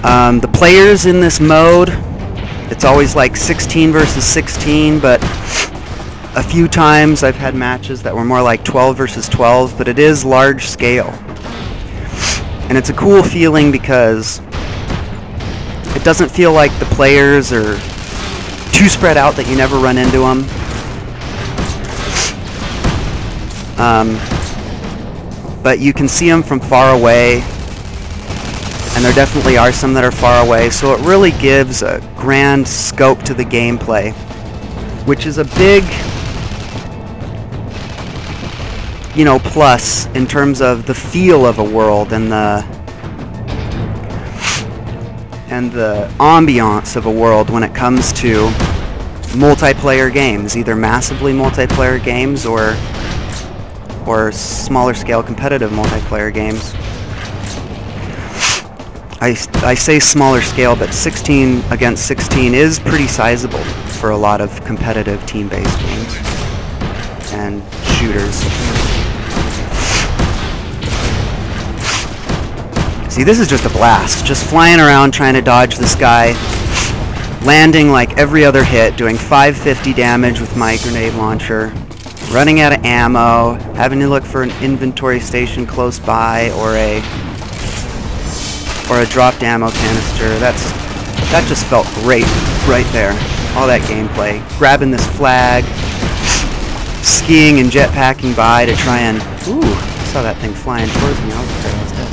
The players in this mode, it's always like 16 versus 16, but a few times I've had matches that were more like 12 versus 12, but it is large scale. And it's a cool feeling because it doesn't feel like the players are too spread out that you never run into them. But you can see them from far away, and there definitely are some that are far away, so it really gives a grand scope to the gameplay, which is a big, you know, plus in terms of the feel of a world and the ambiance of a world when it comes to multiplayer games, either massively multiplayer games or smaller scale competitive multiplayer games. I say smaller scale, but 16 against 16 is pretty sizable for a lot of competitive team-based games and shooters. See, this is just a blast. Just flying around trying to dodge this guy, landing like every other hit, doing 550 damage with my grenade launcher, running out of ammo, having to look for an inventory station close by or a dropped ammo canister. That just felt great right there. All that gameplay. Grabbing this flag, skiing and jetpacking by to try and... Ooh, I saw that thing flying towards me. I was afraid I was dead.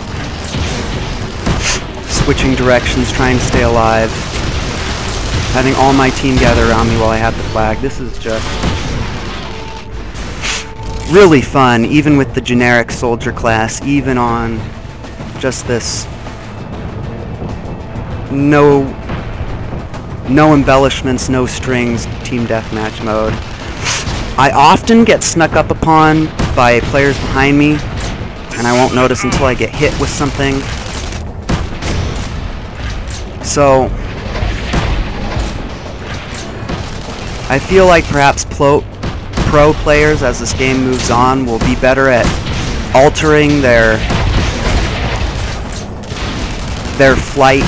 Switching directions, trying to stay alive. Having all my team gather around me while I have the flag. This is just really fun, even with the generic soldier class, even on just this no embellishments, no strings team deathmatch mode. I often get snuck up upon by players behind me, and I won't notice until I get hit with something. So I feel like perhaps pro players, as this game moves on, will be better at altering their flight,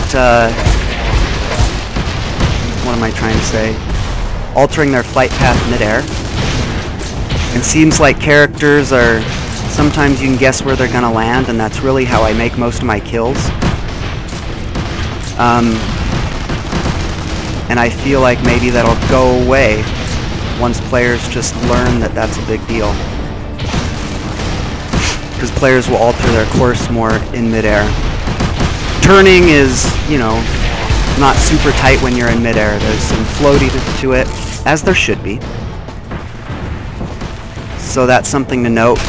what am I trying to say? Altering their flight path midair. It seems like characters are, sometimes you can guess where they're gonna land, and that's really how I make most of my kills. And I feel like maybe that'll go away once players just learn that that's a big deal. Because players will alter their course more in midair. Turning is, you know, not super tight when you're in midair. There's some floaty to it, as there should be. So that's something to note.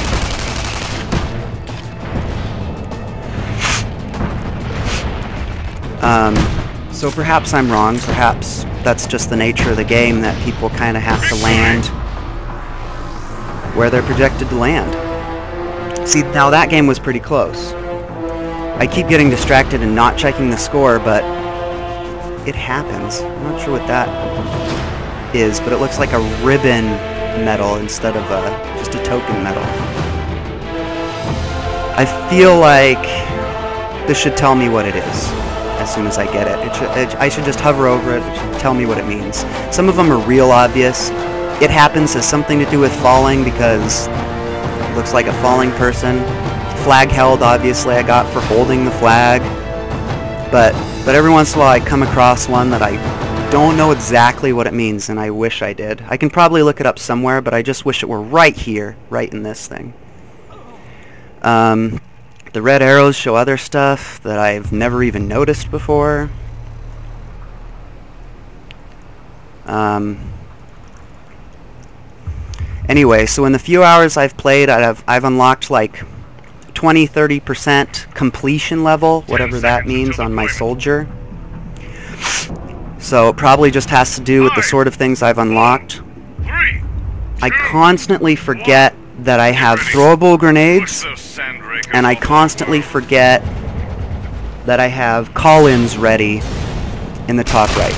So perhaps I'm wrong. Perhaps that's just the nature of the game, that people kind of have to land where they're projected to land. See, now that game was pretty close. I keep getting distracted and not checking the score, but it happens. I'm not sure what that is, but it looks like a ribbon medal instead of just a token medal. I feel like this should tell me what it is as soon as I get it. I should just hover over it. It should tell me what it means. Some of them are real obvious. It happens has something to do with falling because it looks like a falling person. Flag held, obviously, I got for holding the flag. But every once in a while I come across one that I don't know exactly what it means, and I wish I did. I can probably look it up somewhere, but I just wish it were right here, right in this thing. The red arrows show other stuff that I've never even noticed before. Anyway, so in the few hours I've played, I've unlocked like 20-30% completion level, whatever that means, on my soldier. So it probably just has to do with the sort of things I've unlocked. I constantly forget that I have throwable grenades, and I constantly forget that I have call-ins ready in the top right.